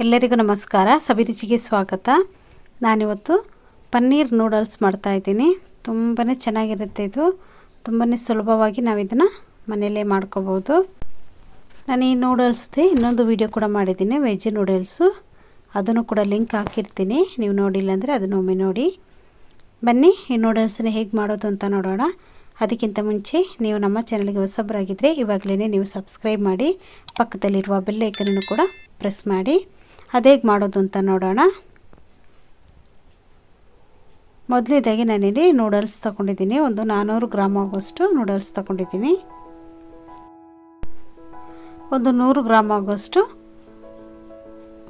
ಎಲ್ಲರಿಗೂ ನಮಸ್ಕಾರ. ಸಬಿ ರುಚಿಗೆ ಸ್ವಾಗತ. ನಾನಿವತ್ತು ಪನ್ನೀರ್ ನೂಡಲ್ಸ್ ಮಾಡ್ತಾ ಇದ್ದೀನಿ. ತುಂಬಾ ಚೆನ್ನಾಗಿರುತ್ತೆ. ಇದು ತುಂಬಾ ಸುಲಭವಾಗಿ ನಾವು ಇದನ್ನು ಮನೆಯಲ್ಲೇ ಮಾಡ್ಕೋಬೋದು. ನಾನು ಈ ನೂಡಲ್ಸ್ದು ಇನ್ನೊಂದು ವಿಡಿಯೋ ಕೂಡ ಮಾಡಿದ್ದೀನಿ, ವೆಜ್ ನೂಡಲ್ಸು. ಅದನ್ನು ಕೂಡ ಲಿಂಕ್ ಹಾಕಿರ್ತೀನಿ, ನೀವು ನೋಡಿಲ್ಲ ಅಂದರೆ ಅದನ್ನು ಒಮ್ಮೆ ನೋಡಿ. ಬನ್ನಿ ಈ ನೂಡಲ್ಸನ್ನ ಹೇಗೆ ಮಾಡೋದು ಅಂತ ನೋಡೋಣ. ಅದಕ್ಕಿಂತ ಮುಂಚೆ ನೀವು ನಮ್ಮ ಚಾನಲ್ಗೆ ಹೊಸಬರಾಗಿದ್ದರೆ ಇವಾಗಲೇ ನೀವು ಸಬ್ಸ್ಕ್ರೈಬ್ ಮಾಡಿ, ಪಕ್ಕದಲ್ಲಿರುವ ಬೆಲ್ ಐಕನನ್ನು ಕೂಡ ಪ್ರೆಸ್ ಮಾಡಿ. ಅದು ಹೇಗೆ ಮಾಡೋದು ಅಂತ ನೋಡೋಣ. ಮೊದಲನೇದಾಗಿ ನಾನಿಲ್ಲಿ ನೂಡಲ್ಸ್ ತೊಗೊಂಡಿದ್ದೀನಿ. ಒಂದು 400 ಗ್ರಾಮ್ ಆಗುವಷ್ಟು ನೂಡಲ್ಸ್ ತೊಗೊಂಡಿದ್ದೀನಿ. ಒಂದು 100 ಗ್ರಾಮ್ ಆಗುವಷ್ಟು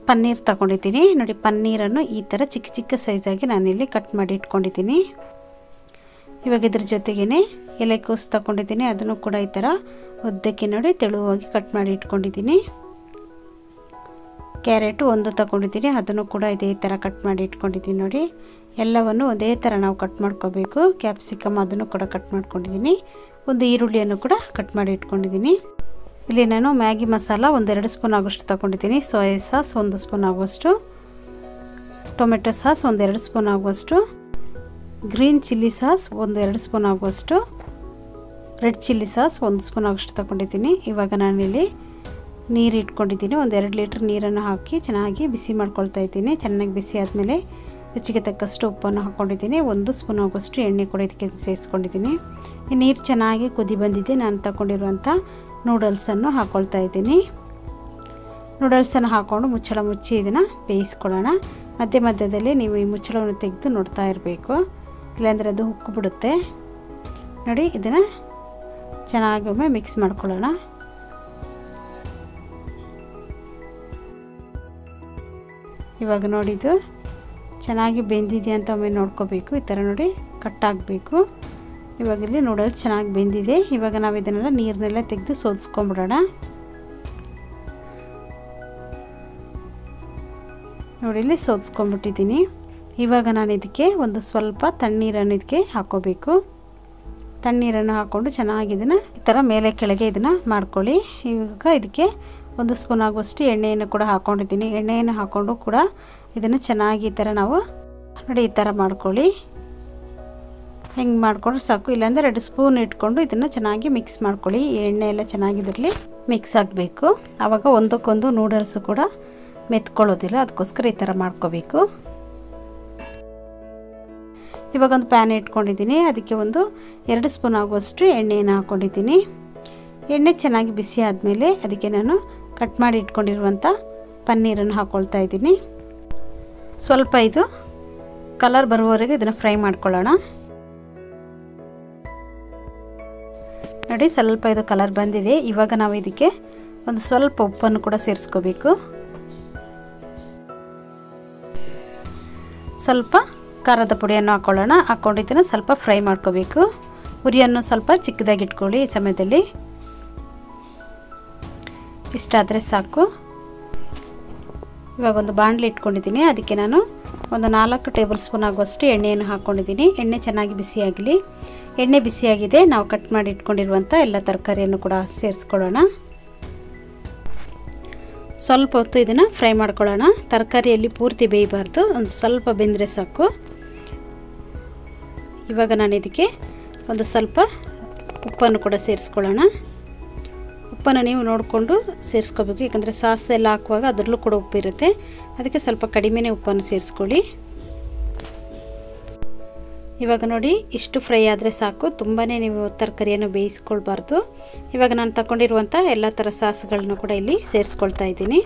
ಪನ್ನೀರ್ ತೊಗೊಂಡಿದ್ದೀನಿ. ನೋಡಿ, ಪನ್ನೀರನ್ನು ಈ ಥರ ಚಿಕ್ಕ ಚಿಕ್ಕ ಸೈಜಾಗಿ ನಾನಿಲ್ಲಿ ಕಟ್ ಮಾಡಿ ಇಟ್ಕೊಂಡಿದ್ದೀನಿ. ಇವಾಗ ಇದ್ರ ಜೊತೆಗೇ ಎಲೆಕೋಸು ತೊಗೊಂಡಿದ್ದೀನಿ. ಅದನ್ನು ಕೂಡ ಈ ಥರ ಉದ್ದಕ್ಕೆ ನೋಡಿ ತೆಳುವಾಗಿ ಕಟ್ ಮಾಡಿ ಇಟ್ಕೊಂಡಿದ್ದೀನಿ. ಕ್ಯಾರೆಟು ಒಂದು ತೊಗೊಂಡಿದ್ದೀನಿ, ಅದನ್ನು ಕೂಡ ಇದೇ ಥರ ಕಟ್ ಮಾಡಿ ಇಟ್ಕೊಂಡಿದ್ದೀನಿ. ನೋಡಿ, ಎಲ್ಲವನ್ನು ಒಂದೇ ಥರ ನಾವು ಕಟ್ ಮಾಡ್ಕೋಬೇಕು. ಕ್ಯಾಪ್ಸಿಕಮ್ ಅದನ್ನು ಕೂಡ ಕಟ್ ಮಾಡ್ಕೊಂಡಿದ್ದೀನಿ. ಒಂದು ಈರುಳ್ಳಿಯನ್ನು ಕೂಡ ಕಟ್ ಮಾಡಿ ಇಟ್ಕೊಂಡಿದ್ದೀನಿ. ಇಲ್ಲಿ ನಾನು ಮ್ಯಾಗಿ ಮಸಾಲ ಒಂದು 2 ಸ್ಪೂನ್ ಆಗುವಷ್ಟು ತೊಗೊಂಡಿದ್ದೀನಿ. ಸೋಯಾ ಸಾಸ್ 1 ಸ್ಪೂನ್ ಆಗುವಷ್ಟು, ಟೊಮೆಟೊ ಸಾಸ್ ಒಂದು 2 ಸ್ಪೂನ್ ಆಗುವಷ್ಟು, ಗ್ರೀನ್ ಚಿಲ್ಲಿ ಸಾಸ್ ಒಂದು 2 ಸ್ಪೂನ್ ಆಗುವಷ್ಟು, ರೆಡ್ ಚಿಲ್ಲಿ ಸಾಸ್ 1 ಸ್ಪೂನ್ ಆಗುವಷ್ಟು ತೊಗೊಂಡಿದ್ದೀನಿ. ಇವಾಗ ನಾನಿಲ್ಲಿ ನೀರು ಇಟ್ಕೊಂಡಿದ್ದೀನಿ. ಒಂದು 2 ಲೀಟ್ರ್ ನೀರನ್ನು ಹಾಕಿ ಚೆನ್ನಾಗಿ ಬಿಸಿ ಮಾಡ್ಕೊಳ್ತಾ ಇದ್ದೀನಿ. ಚೆನ್ನಾಗಿ ಬಿಸಿ ಆದಮೇಲೆ ರುಚಿಗೆ ತಕ್ಕಷ್ಟು ಉಪ್ಪನ್ನು ಹಾಕ್ಕೊಂಡಿದ್ದೀನಿ. 1 ಸ್ಪೂನ್ ಆಗುವಷ್ಟು ಎಣ್ಣೆ ಕೂಡ ಇದಕ್ಕೆ ಸೇರಿಸ್ಕೊಂಡಿದ್ದೀನಿ. ಈ ನೀರು ಚೆನ್ನಾಗಿ ಕುದಿ ಬಂದಿದೆ. ನಾನು ತಗೊಂಡಿರುವಂಥ ನೂಡಲ್ಸನ್ನು ಹಾಕ್ಕೊಳ್ತಾ ಇದ್ದೀನಿ. ನೂಡಲ್ಸನ್ನು ಹಾಕ್ಕೊಂಡು ಮುಚ್ಚಳ ಮುಚ್ಚಿ ಇದನ್ನು ಬೇಯಿಸ್ಕೊಳ್ಳೋಣ. ಮಧ್ಯ ಮಧ್ಯದಲ್ಲಿ ನೀವು ಈ ಮುಚ್ಚಳವನ್ನು ತೆಗೆದು ನೋಡ್ತಾ ಇರಬೇಕು, ಇಲ್ಲಾಂದರೆ ಅದು ಉಕ್ಕು ಬಿಡುತ್ತೆ. ನೋಡಿ, ಇದನ್ನು ಚೆನ್ನಾಗಿ ಒಮ್ಮೆ ಮಿಕ್ಸ್ ಮಾಡ್ಕೊಳ್ಳೋಣ. ಇವಾಗ ನೋಡಿದ್ದು ಚೆನ್ನಾಗಿ ಬೆಂದಿದೆ ಅಂತ ಒಮ್ಮೆ ನೋಡ್ಕೋಬೇಕು. ಈ ಥರ ನೋಡಿ ಕಟ್ಟಾಗಬೇಕು. ಇವಾಗ ಇಲ್ಲಿ ನೂಡಲ್ಸ್ ಚೆನ್ನಾಗಿ ಬೆಂದಿದೆ. ಇವಾಗ ನಾವು ಇದನ್ನೆಲ್ಲ ನೀರನ್ನೆಲ್ಲ ತೆಗೆದು ಸೋದಿಸ್ಕೊಂಬಿಡೋಣ. ನೋಡಿ, ಇಲ್ಲಿ ಸೋದಿಸ್ಕೊಂಬಿಟ್ಟಿದ್ದೀನಿ. ಇವಾಗ ನಾನು ಇದಕ್ಕೆ ಒಂದು ಸ್ವಲ್ಪ ತಣ್ಣೀರನ್ನು ಇದಕ್ಕೆ ಹಾಕ್ಕೋಬೇಕು. ತಣ್ಣೀರನ್ನು ಹಾಕ್ಕೊಂಡು ಚೆನ್ನಾಗಿ ಇದನ್ನು ಈ ಥರ ಮೇಲೆ ಕೆಳಗೆ ಇದನ್ನು ಮಾಡ್ಕೊಳ್ಳಿ. ಇವಾಗ ಇದಕ್ಕೆ 1 ಸ್ಪೂನ್ ಆಗುವಷ್ಟು ಎಣ್ಣೆಯನ್ನು ಕೂಡ ಹಾಕ್ಕೊಂಡಿದ್ದೀನಿ. ಎಣ್ಣೆಯನ್ನು ಹಾಕ್ಕೊಂಡು ಕೂಡ ಇದನ್ನು ಚೆನ್ನಾಗಿ ಈ ಥರ ನಾವು ನೋಡಿ ಈ ಥರ ಮಾಡ್ಕೊಳ್ಳಿ. ಹೆಂಗೆ ಮಾಡಿಕೊಂಡ್ರೆ ಸಾಕು. ಇಲ್ಲಾಂದರೆ 2 ಸ್ಪೂನ್ ಇಟ್ಕೊಂಡು ಇದನ್ನು ಚೆನ್ನಾಗಿ ಮಿಕ್ಸ್ ಮಾಡ್ಕೊಳ್ಳಿ. ಎಣ್ಣೆ ಎಲ್ಲ ಚೆನ್ನಾಗಿದ್ರಲ್ಲಿ ಮಿಕ್ಸ್ ಆಗಬೇಕು. ಆವಾಗ ಒಂದಕ್ಕೊಂದು ನೂಡಲ್ಸು ಕೂಡ ಮೆತ್ಕೊಳ್ಳೋದಿಲ್ಲ. ಅದಕ್ಕೋಸ್ಕರ ಈ ಥರ ಮಾಡ್ಕೋಬೇಕು. ಇವಾಗ ಒಂದು ಪ್ಯಾನ್ ಇಟ್ಕೊಂಡಿದ್ದೀನಿ. ಅದಕ್ಕೆ ಒಂದು 2 ಸ್ಪೂನ್ ಆಗುವಷ್ಟು ಎಣ್ಣೆಯನ್ನು ಹಾಕ್ಕೊಂಡಿದ್ದೀನಿ. ಎಣ್ಣೆ ಚೆನ್ನಾಗಿ ಬಿಸಿ ಆದಮೇಲೆ ಅದಕ್ಕೆ ನಾನು ಕಟ್ ಮಾಡಿ ಇಟ್ಕೊಂಡಿರುವಂಥ ಪನ್ನೀರನ್ನು ಹಾಕ್ಕೊಳ್ತಾ ಇದ್ದೀನಿ. ಸ್ವಲ್ಪ ಇದು ಕಲರ್ ಬರುವವರೆಗೆ ಇದನ್ನು ಫ್ರೈ ಮಾಡ್ಕೊಳ್ಳೋಣ. ನೋಡಿ, ಸ್ವಲ್ಪ ಇದು ಕಲರ್ ಬಂದಿದೆ. ಇವಾಗ ನಾವು ಇದಕ್ಕೆ ಒಂದು ಸ್ವಲ್ಪ ಉಪ್ಪನ್ನು ಕೂಡ ಸೇರಿಸ್ಕೋಬೇಕು. ಸ್ವಲ್ಪ ಖಾರದ ಪುಡಿಯನ್ನು ಹಾಕ್ಕೊಳ್ಳೋಣ. ಹಾಕ್ಕೊಂಡಿದ್ದನ್ನು ಸ್ವಲ್ಪ ಫ್ರೈ ಮಾಡ್ಕೋಬೇಕು. ಉರಿಯನ್ನು ಸ್ವಲ್ಪ ಚಿಕ್ಕದಾಗಿ ಇಟ್ಕೊಳ್ಳಿ. ಈ ಸಮಯದಲ್ಲಿ ಇಷ್ಟಾದರೆ ಸಾಕು. ಇವಾಗ ಒಂದು ಬಾಣಲೆ ಇಟ್ಕೊಂಡಿದ್ದೀನಿ. ಅದಕ್ಕೆ ನಾನು ಒಂದು 4 ಟೇಬಲ್ ಸ್ಪೂನ್ ಆಗುವಷ್ಟು ಎಣ್ಣೆಯನ್ನು ಹಾಕ್ಕೊಂಡಿದ್ದೀನಿ. ಎಣ್ಣೆ ಚೆನ್ನಾಗಿ ಬಿಸಿಯಾಗಲಿ. ಎಣ್ಣೆ ಬಿಸಿಯಾಗಿದೆ. ನಾವು ಕಟ್ ಮಾಡಿ ಇಟ್ಕೊಂಡಿರುವಂಥ ಎಲ್ಲ ತರಕಾರಿಯನ್ನು ಕೂಡ ಸೇರಿಸ್ಕೊಳ್ಳೋಣ. ಸ್ವಲ್ಪ ಹೊತ್ತು ಇದನ್ನು ಫ್ರೈ ಮಾಡ್ಕೊಳ್ಳೋಣ. ತರಕಾರಿಯಲ್ಲಿ ಪೂರ್ತಿ ಬೇಯಬಾರ್ದು, ಒಂದು ಸ್ವಲ್ಪ ಬೆಂದರೆ ಸಾಕು. ಇವಾಗ ನಾನು ಇದಕ್ಕೆ ಒಂದು ಸ್ವಲ್ಪ ಉಪ್ಪನ್ನು ಕೂಡ ಸೇರಿಸ್ಕೊಳ್ಳೋಣ. ಉಪ್ಪನ್ನು ನೀವು ನೋಡಿಕೊಂಡು ಸೇರಿಸ್ಕೋಬೇಕು, ಯಾಕಂದರೆ ಸಾಸ್ ಎಲ್ಲ ಹಾಕುವಾಗ ಅದರಲ್ಲೂ ಕೂಡ ಉಪ್ಪು ಇರುತ್ತೆ. ಅದಕ್ಕೆ ಸ್ವಲ್ಪ ಕಡಿಮೆನೇ ಉಪ್ಪನ್ನು ಸೇರಿಸ್ಕೊಳ್ಳಿ. ಇವಾಗ ನೋಡಿ, ಇಷ್ಟು ಫ್ರೈ ಆದರೆ ಸಾಕು. ತುಂಬಾ ನೀವು ತರಕಾರಿಯನ್ನು ಬೇಯಿಸ್ಕೊಳ್ಬಾರ್ದು. ಇವಾಗ ನಾನು ತಗೊಂಡಿರುವಂಥ ಎಲ್ಲ ಥರ ಸಾಸ್ಗಳನ್ನ ಕೂಡ ಇಲ್ಲಿ ಸೇರಿಸ್ಕೊಳ್ತಾ ಇದ್ದೀನಿ.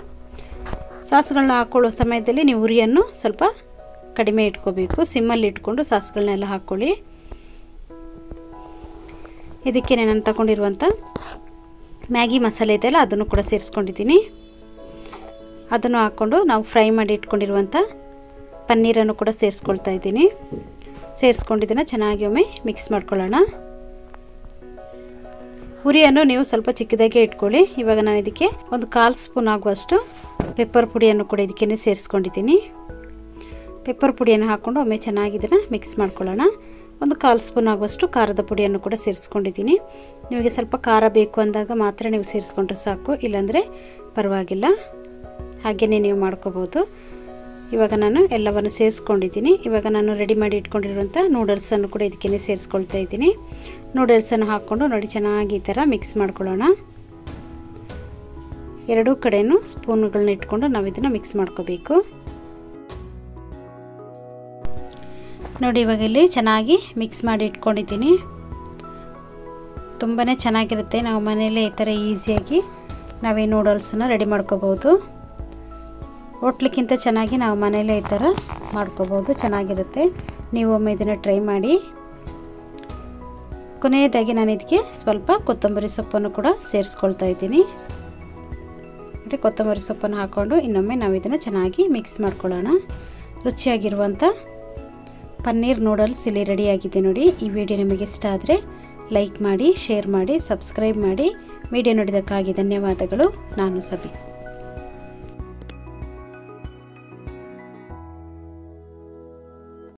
ಸಾಸ್ಗಳನ್ನ ಹಾಕ್ಕೊಳ್ಳೋ ಸಮಯದಲ್ಲಿ ನೀವು ಉರಿಯನ್ನು ಸ್ವಲ್ಪ ಕಡಿಮೆ ಇಟ್ಕೋಬೇಕು. ಸಿಮ್ಮಲ್ಲಿ ಇಟ್ಕೊಂಡು ಸಾಸ್ಗಳನ್ನೆಲ್ಲ ಹಾಕ್ಕೊಳ್ಳಿ. ಇದಕ್ಕೆ ನಾನು ತಗೊಂಡಿರುವಂಥ ಮ್ಯಾಗಿ ಮಸಾಲೆ ಇದೆಯಲ್ಲ, ಅದನ್ನು ಕೂಡ ಸೇರಿಸ್ಕೊಂಡಿದ್ದೀನಿ. ಅದನ್ನು ಹಾಕ್ಕೊಂಡು ನಾವು ಫ್ರೈ ಮಾಡಿ ಇಟ್ಕೊಂಡಿರುವಂಥ ಪನ್ನೀರನ್ನು ಕೂಡ ಸೇರಿಸ್ಕೊಳ್ತಾ ಇದ್ದೀನಿ. ಸೇರಿಸ್ಕೊಂಡಿದ್ದನ್ನು ಚೆನ್ನಾಗಿ ಒಮ್ಮೆ ಮಿಕ್ಸ್ ಮಾಡ್ಕೊಳ್ಳೋಣ. ಉರಿಯನ್ನು ನೀವು ಸ್ವಲ್ಪ ಚಿಕ್ಕದಾಗೆ ಇಟ್ಕೊಳ್ಳಿ. ಇವಾಗ ನಾನು ಇದಕ್ಕೆ ಒಂದು 1/4 ಸ್ಪೂನ್ ಆಗುವಷ್ಟು ಪೆಪ್ಪರ್ ಪುಡಿಯನ್ನು ಕೂಡ ಇದಕ್ಕೆ ಸೇರಿಸ್ಕೊಂಡಿದ್ದೀನಿ. ಪೆಪ್ಪರ್ ಪುಡಿಯನ್ನು ಹಾಕ್ಕೊಂಡು ಒಮ್ಮೆ ಚೆನ್ನಾಗಿ ಇದನ್ನು ಮಿಕ್ಸ್ ಮಾಡ್ಕೊಳ್ಳೋಣ. ಒಂದು 1/4 ಸ್ಪೂನ್ ಆಗುವಷ್ಟು ಖಾರದ ಪುಡಿಯನ್ನು ಕೂಡ ಸೇರಿಸ್ಕೊಂಡಿದ್ದೀನಿ. ನಿಮಗೆ ಸ್ವಲ್ಪ ಖಾರ ಬೇಕು ಅಂದಾಗ ಮಾತ್ರ ನೀವು ಸೇರಿಸ್ಕೊಂಡ್ರೆ ಸಾಕು, ಇಲ್ಲಾಂದರೆ ಪರವಾಗಿಲ್ಲ. ಹಾಗೆಯೇ ನೀವು ಮಾಡ್ಕೋಬೋದು. ಇವಾಗ ನಾನು ಎಲ್ಲವನ್ನು ಸೇರಿಸ್ಕೊಂಡಿದ್ದೀನಿ. ಇವಾಗ ನಾನು ರೆಡಿ ಮಾಡಿ ಇಟ್ಕೊಂಡಿರುವಂಥ ನೂಡಲ್ಸನ್ನು ಕೂಡ ಇದಕ್ಕೆ ಸೇರಿಸ್ಕೊಳ್ತಾ ಇದ್ದೀನಿ. ನೂಡಲ್ಸನ್ನು ಹಾಕ್ಕೊಂಡು ನೋಡಿ ಚೆನ್ನಾಗಿ ಈ ಥರ ಮಿಕ್ಸ್ ಮಾಡ್ಕೊಳ್ಳೋಣ. ಎರಡೂ ಕಡೆಯೂ ಸ್ಪೂನ್ಗಳನ್ನ ಇಟ್ಕೊಂಡು ನಾವು ಇದನ್ನು ಮಿಕ್ಸ್ ಮಾಡ್ಕೋಬೇಕು. ನೋಡಿ ಇವಾಗ ಇಲ್ಲಿ ಚೆನ್ನಾಗಿ ಮಿಕ್ಸ್ ಮಾಡಿ ಇಟ್ಕೊಂಡಿದ್ದೀನಿ. ತುಂಬಾ ಚೆನ್ನಾಗಿರುತ್ತೆ. ನಾವು ಮನೆಯಲ್ಲೇ ಈ ಥರ ಈಸಿಯಾಗಿ ನಾವೇ ನೂಡಲ್ಸನ್ನ ರೆಡಿ ಮಾಡ್ಕೋಬೋದು. ಹೋಟ್ಲಿಕ್ಕಿಂತ ಚೆನ್ನಾಗಿ ನಾವು ಮನೆಯಲ್ಲೇ ಈ ಥರ ಮಾಡ್ಕೋಬೋದು, ಚೆನ್ನಾಗಿರುತ್ತೆ. ನೀವು ಒಮ್ಮೆ ಇದನ್ನು ಟ್ರೈ ಮಾಡಿ. ಕೊನೆಯದಾಗಿ ನಾನು ಇದಕ್ಕೆ ಸ್ವಲ್ಪ ಕೊತ್ತಂಬರಿ ಸೊಪ್ಪನ್ನು ಕೂಡ ಸೇರಿಸ್ಕೊಳ್ತಾ ಇದ್ದೀನಿ. ನೋಡಿ ಕೊತ್ತಂಬರಿ ಸೊಪ್ಪನ್ನು ಹಾಕ್ಕೊಂಡು ಇನ್ನೊಮ್ಮೆ ನಾವು ಇದನ್ನು ಚೆನ್ನಾಗಿ ಮಿಕ್ಸ್ ಮಾಡ್ಕೊಳ್ಳೋಣ. ರುಚಿಯಾಗಿರುವಂಥ ಪನ್ನೀರ್ ನೂಡಲ್ಸ್ ಇಲ್ಲಿ ರೆಡಿಯಾಗಿದೆ ನೋಡಿ. ಈ ವಿಡಿಯೋ ನಿಮಗೆ ಇಷ್ಟ ಆದರೆ ಲೈಕ್ ಮಾಡಿ, ಶೇರ್ ಮಾಡಿ, ಸಬ್ಸ್ಕ್ರೈಬ್ ಮಾಡಿ. ವಿಡಿಯೋ ನೋಡಿದ್ದಕ್ಕಾಗಿ ಧನ್ಯವಾದಗಳು. ನಾನು ಸಬಿ.